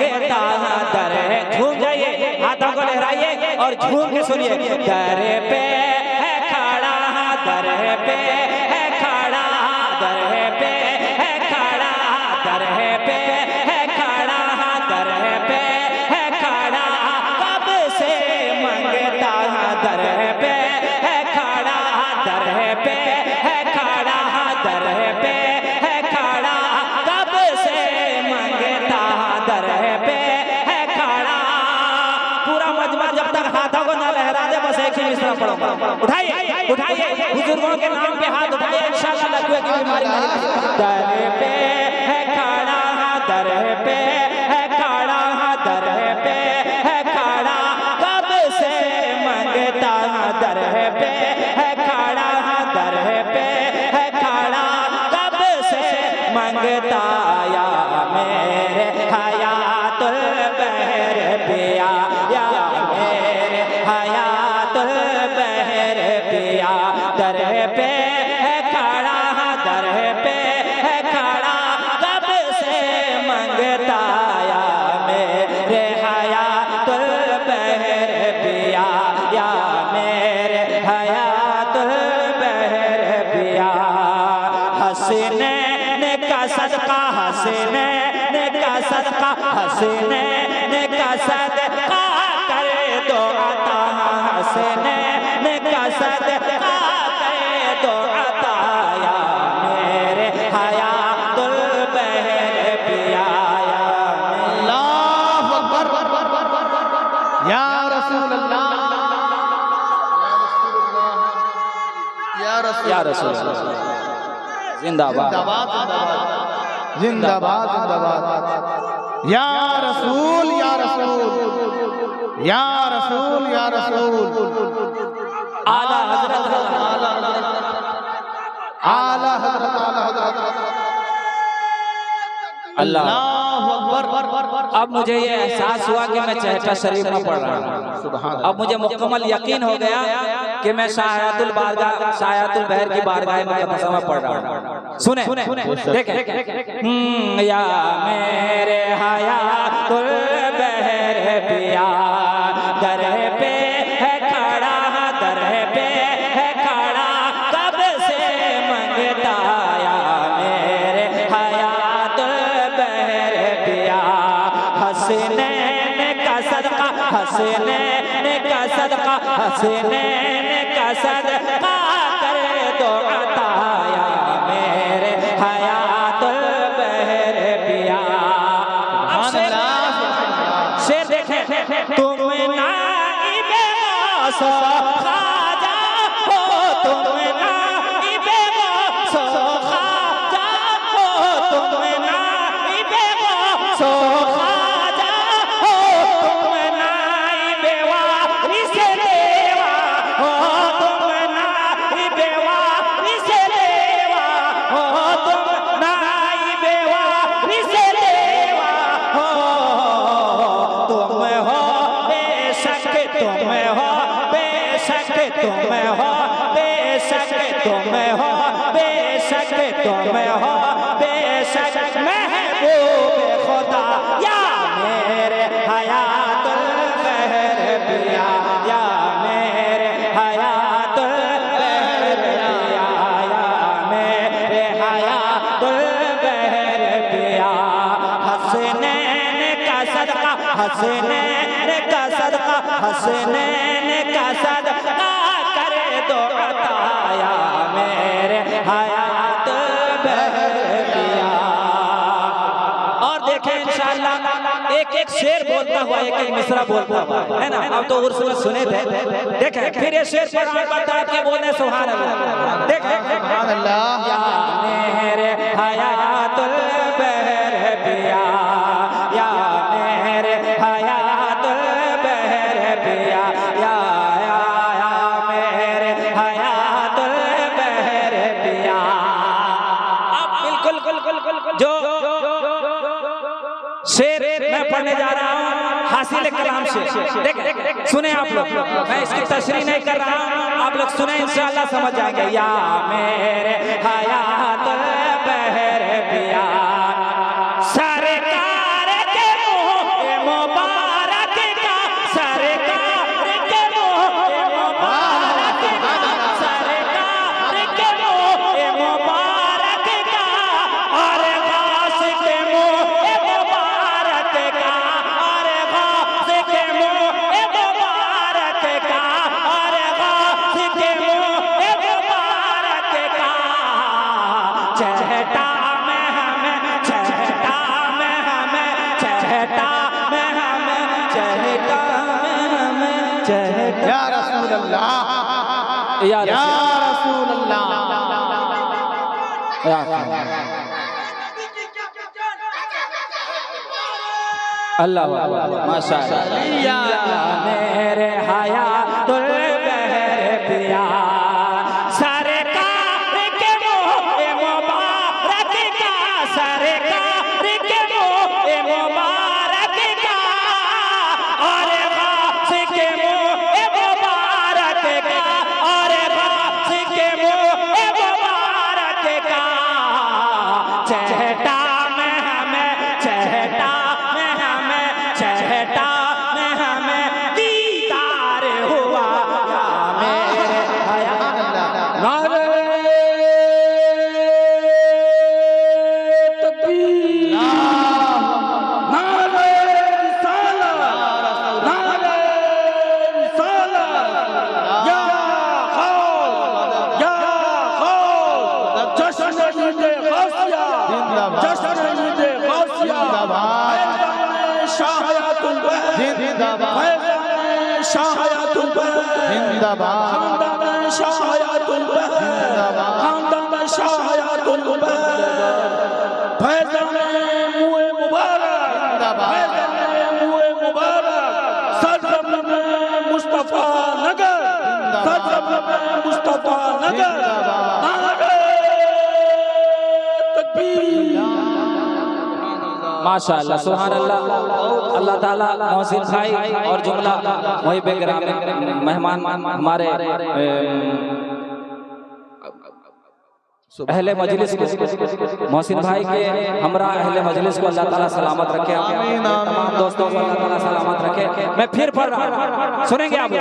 मंगता दर है। झूम जाइए, हाथों को लहराइए और झूम के सुनिए। दर पे है खड़ा, दर पे है खड़ा, दर पे है खड़ा, दर पे है खड़ा, दर पे है खड़ा, कब से मंगता दर पे है खड़ा, दर पे है खड़ा, दर पे है खड़ा, कब से मंगता दर पे है खड़ा। पूरा मजमा जब तक हाथों को ना लहरा दे बस एक ही मिसरा पढ़ूंगा। उठाइए उठाइए, बुजुर्गों के नाम पे हाथ उठाइए, इंशाअल्लाह लकवे की बीमारी नहीं लगेगी। दर पे है खड़ा, दर पे है खड़ा, दर पे है खड़ा, कब से मंगता दर पे है खड़ा, दर पे है खड़ा, कब से मंगता या मेरे हयातुल बहर पिया, या मेरे हयातुल बहर पिया। दर पे है खड़ा, दर पे है खड़ा, कब से मंगता या मेरे हयातुल बहर पिया, या मेरे हयातुल बहर पिया। हसनैन का सदका, हसनैन का सदका, हसनैन का सदका कर दो अता, हसनैन का सदका कर दो अता, या मेरे हयातुल बहर पिया, या अल्लाहु अकबर। या रसूल अल्लाह, या रसूल या रसूल अल्लाह। जिंदाबाद जिंदाबाद जिंदाबाद जिंदाबाद। या रसूल, या रसूल, या रसूल, या रसूल। आला हजरत, आला हजरत, आला हजरत। अल्लाह। अल्लाहु अकबर। अब मुझे ये एहसास हुआ कि मैं चहटा शरीफ में पढ़ रहा हूँ। सुभान अब मुझे मुकम्मल यकीन हो गया कि मैं शायातुल बारगाह, शायातुल बहर की बारगाह मुक़द्दसा में पढ़ रहा हूँ। सुने देखें, या मेरे हयातुल बहर पिया, दर पे है खड़ा, दर पे है खड़ा, कब से मंगता या मेरे हयातुल बहर पिया। हसनैन का सदका, हसनैन का सदका, हसनैन का सदका कर दो अता, या मेरे हयातुल बहर पिया। अब शेर देखें, तुम नाइबे गौसो ख्वाजा हो, तुम नाइबे गौसो ख्वाजा हो, तुम नाइबे गौसो ख्वाजा हो, तुम नाइबे वारिस देवा हो, तुम नाइबे वारिस देवा हो, तुम नाइबे वारिस देवा हो। तुम हो बेशक, तुम हो बेशक, तुम हो बेशक, तुम हो बेशक, तुम हो बेशक महबूब खुदा, या मेरे हयातुल बहर पिया, या मेरे हयातुल बहर पिया, या मेरे हयातुल बहर पिया। हसनैन का सदका, हसनैन का सदका, हसनैन का सदका कर दो अता, या मेरे हयातुल बहर पिया। और देखें इंशाअल्लाह एक एक शेर बोलता हुआ, एक एक मिसरा बोलता हुआ, है ना। अब तो उर्स में सुने थे, देखें फिर ये शेर पर बताया कि बोलने सुभान अल्लाह। देखें सुभान अल्लाह। या मेरे हयातुल बहर पिया, या मेरे हयातुल बहर पिया, या मेरे हयातुल बहर पिया। अब बिल्कुल जो शेर मैं पढ़ने जा रहा हूँ हासिल कलाम से, देखें सुने आप लोग, मैं इसकी तशरीह नहीं कर रहा हूँ, आप लोग सुने इंशाअल्लाह समझ जाएंगे। या मेरे हयातुल बहर पिया, सरकार के मुँह चहटा या रसूल अल्लाह या या रसूल अल्लाह अल्लाह माशाअल्लाह या मेरे हया तुल बहर पिया सरकार के मोह मुबारक का सरकार के मोह मुबारक का और गास के मोह मुबारक का और गास के मोह मुबारक का चहटा में हमें चहटा चहटा में हमें दीदार हुआ मेरे हया नारे तकबीर नारे रिसालत नारे रिसालत या खौफ जश्न ईद गौसिया जश्न ईद गौसिया शाहयातुल बहर जिंदाबाद शाहयातुल बहर जिंदाबाद खानदान शाहयातुल बहर जिंदाबाद खानदान शाहयातुल बहर फैज़ान मुए मुबारक जिंदाबाद फैज़ान मुए मुबारक सरजमीन मुस्तफा नगर सरजमीन मुस्तफा नगर नारे तकबीर माशाअल्लाह सुभान अल्लाह अल्लाह ताला मोहसिन भाई और जुमला मुहिब्बे गिरामी मेहमान हमारे अहले मजलिस को मोहसिन भाई के हमरा अहले मजलिस को अल्लाह ताला सलामत रखे तमाम दोस्तों को अल्लाह ताला सलामत रखे मैं फिर पढ़ रहा हूं सुनेंगे आप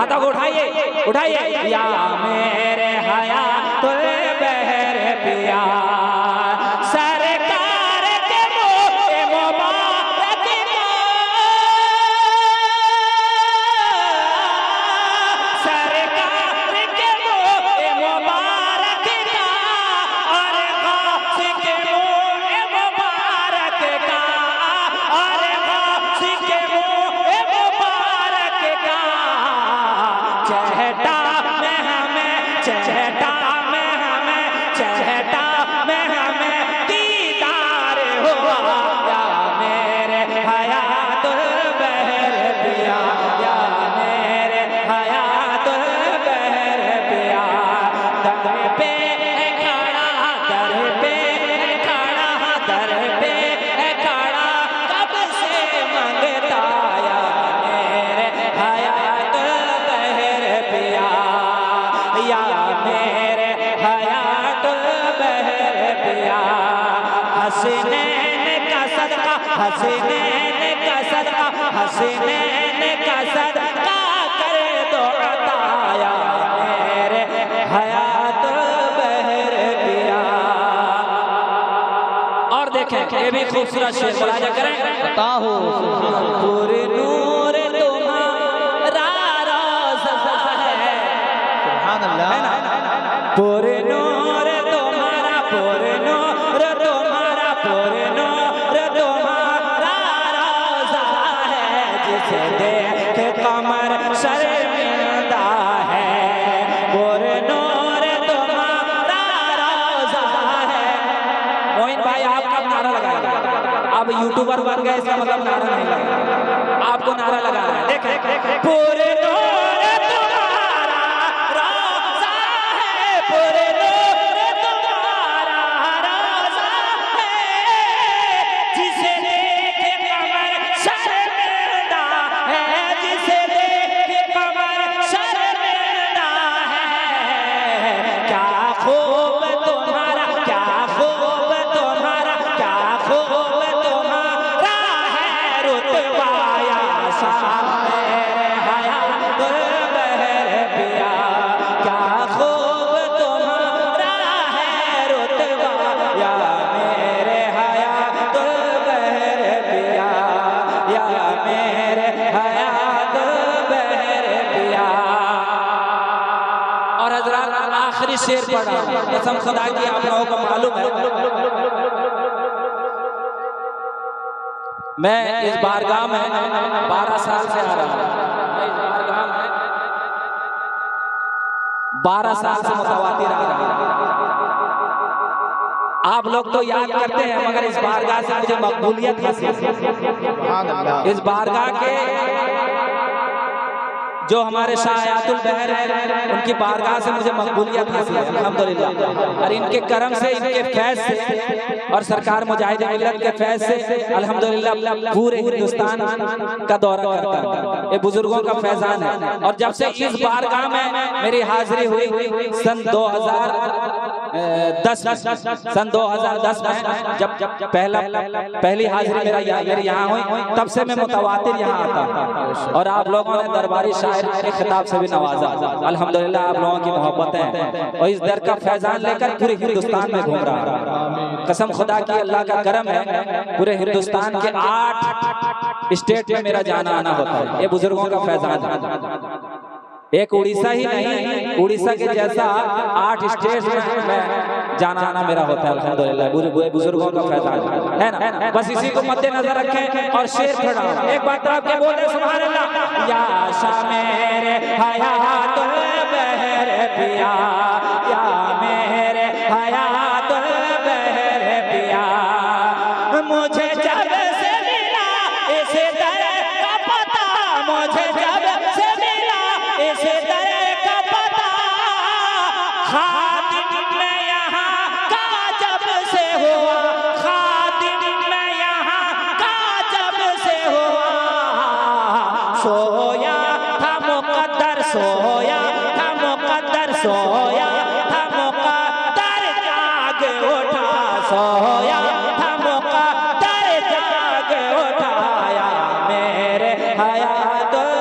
हाथों को उठाइए उठाइए या मेरे हया तुल बहर पिया चहटा में हमें दीदार हुआ या मेरे हयातुल बहर पिया या मेरे हयातुल बहर पिया दर पे है खड़ा दर पे है खड़ा दर पे है खड़ा कब से मंगता या मेरे हयातुल बहर पिया या मेरे हयातुल बहर पिया हसनैन का सदका हसनैन का सदका हसनैन का सदका कर दो अता या मेरे हयातुल बहर पिया। और देखें ये भी खूबसूरत शेर मुलाजा करें अता हो पूरे नूर तुम्हारा रोज़ा है सुभान अल्लाह पूरे नूर तुम्हारा पूरे नूर तुम्हारा पूरे नूर तुम्हारा रोज़ा है जिसे देख कमर शर्मिंदा है पूरे नूर तुम्हारा रोज़ा है। मोइन भाई आप कब नारा लगाएंगे? आप यूट्यूबर बन गए इसका मतलब नारा नहीं लगाएंगे, आपको नारा लगाना है। देखें पूरे नूर तुम्हारा रोज़ा है पूरे नूर तुम्हारा रोज़ा है जिसे देख कमर शर्मिंदा है जिसे देख कमर शर्मिंदा है। क्या खूब तुम्हारा क्या खूब तुम्हारा क्या खूब तुम्हारा है रुतबा या मेरे हयातुल बहर पिया क्या खूब तुम्हारा है रुतबा या मेरे हयातुल बहर पिया या मेरे हयातुल बहर पिया। और हज़रात आखिरी शेर पढ़ रहा हूं कसम खुदा की आप लोगों को मालूम है मैं इस बारगाह में 12 साल से आ रहा हूं। मैं इस बारगाह 12 साल से मुतवातिर आ रहा है। आप लोग तो याद करते हैं, मगर इस बारगाह से मुझे मकबूलियत हासिल है। इस बारगाह के जो हमारे शायातुल बहर है, उनकी बारगाह से मुझे मकबूलियत हासिल है अल्हम्दुलिल्लाह। और इनके करम से, इनके फैज़ से और सरकार मुजाहिद मिल्लत के फैज़ से अल्हम्दुलिल्लाह पूरे हिंदुस्तान का दौरा करता है। ये बुजुर्गों का फैज़ान है। और जब से इस बारगाह में मेरी हाजिरी हुई सन 2010 में, जब पहली हाजिरी मेरी यहाँ हुई, तब से मैं मुतवातिर यहाँ आता हूँ। और आप लोगों ने दरबारी शायर के खिताब से भी नवाजा अल्हम्दुलिल्लाह। आप लोगों की मोहब्बतें और इस दर का फैजान लेकर पूरे हिंदुस्तान में घूम रहा है। कसम खुदा की, अल्लाह का करम है, पूरे हिंदुस्तान के 8 स्टेट में मेरा जाना आना होता है। ये बुजुर्गों का फैजान है। एक उड़ीसा ही नहीं, उड़ीसा के जैसा 8 स्टेट में जाना आना मेरा होता है अल्हम्दुलिल्लाह। बुजुर्गों का फैजान है ना। बस इसी को मद्देनजर रखें और शेर खड़ा। एक बात तो आपके बोले सुभान अल्लाह। या शामेरे हयातुल बहर पिया, या मेरे हयातुल बहर पिया, मुझे जब से मिला इस दर का पता, मुझे जब से मिला इस दर का पता, खादिम में यहाँ का जब से हुआ, खादिम में यहाँ का जब से हुआ, सोया था मुकद्दर, सोया था मुकद्दर, सोया था मुकद्दर, जाग उठा, सोया था मुकद्दर, जाग उठाया मेरे हयातुल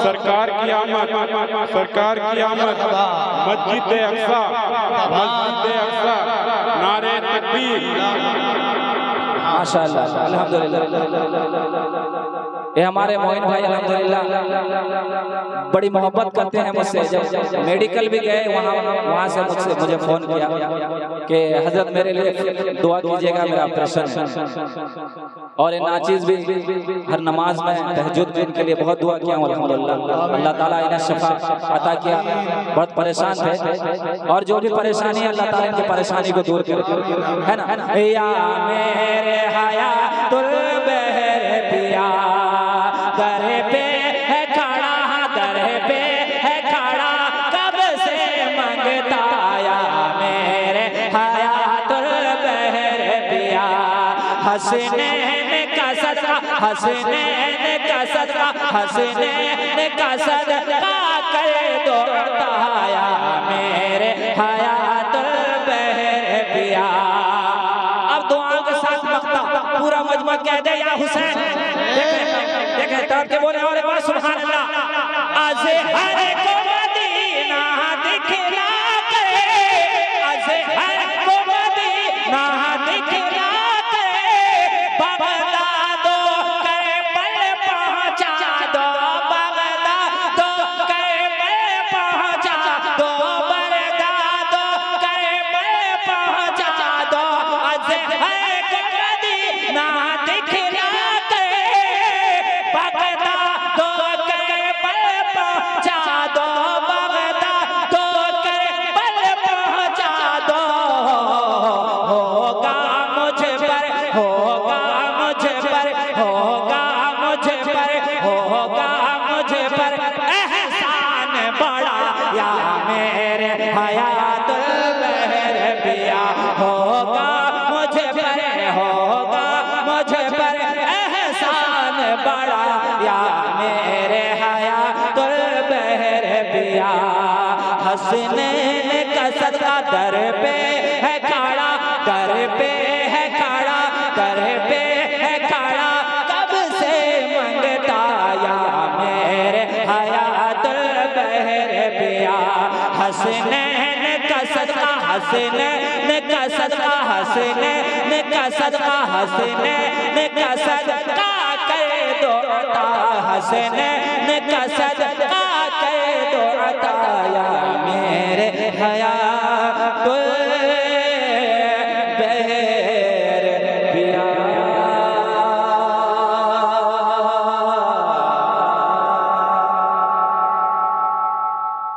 सरकार की आमद, सरकार की आमद, मस्जिद अक्सा, मस्जिद अक्सा, नारे तकबीर। माशाअल्लाह अल्हम्दुलिल्लाह। ये हमारे मोइन भाई अल्हम्दुलिल्लाह बड़ी मोहब्बत करते हैं मुझसे। जब मेडिकल भी गए, वहाँ से मुझे फ़ोन किया कि हजरत मेरे लिए दुआ कीजिएगा, मेरा ऑपरेशन है। और ये नाचीज़ भी हर नमाज में, तहज्जुद में इनके लिए बहुत दुआ किया अल्हम्दुलिल्लाह। अल्लाह ताला इन्हें शफा अता किया। बहुत परेशान थे, और जो भी परेशानी है अल्लाह ताला इनकी परेशानी को दूर करे, है ना। या मेरे हयातुल बहर पिया, दर पे है खड़ा, दर पे है खड़ा, कब से मंगता, या मेरे हयातुल बहर पिया, हसनैन का सदका, हसनैन का सदका, हसनैन का सदका कर दो ताया मेरे हयातुल बहर पिया। अब दुआओं के साथ मक्ता पूरा मजमा कह दे या हुसैन। देखें तब के बोले और बात सुभान अल्लाह। अज़हर को मदीना दिखला करे, अज़हर को मदीना दिखला करे, बगदादो करबल पहुंचा दो, बगदादो करबल पहुंचा दो, बगदादो करबल पहुंचा दो, अज़हर को मदीना दिखला हसनैन का सदका दर पे है खड़ा, दर पे है खड़ा, दर पे है खड़ा, कब से मंगता, या मेरे हयातुल बहर पिया, हसनैन का सदका, हसनैन का सदका, हसनैन का सदका, हसनैन का सदका कर दो, हसनैन का सदका कर दो, या मेरे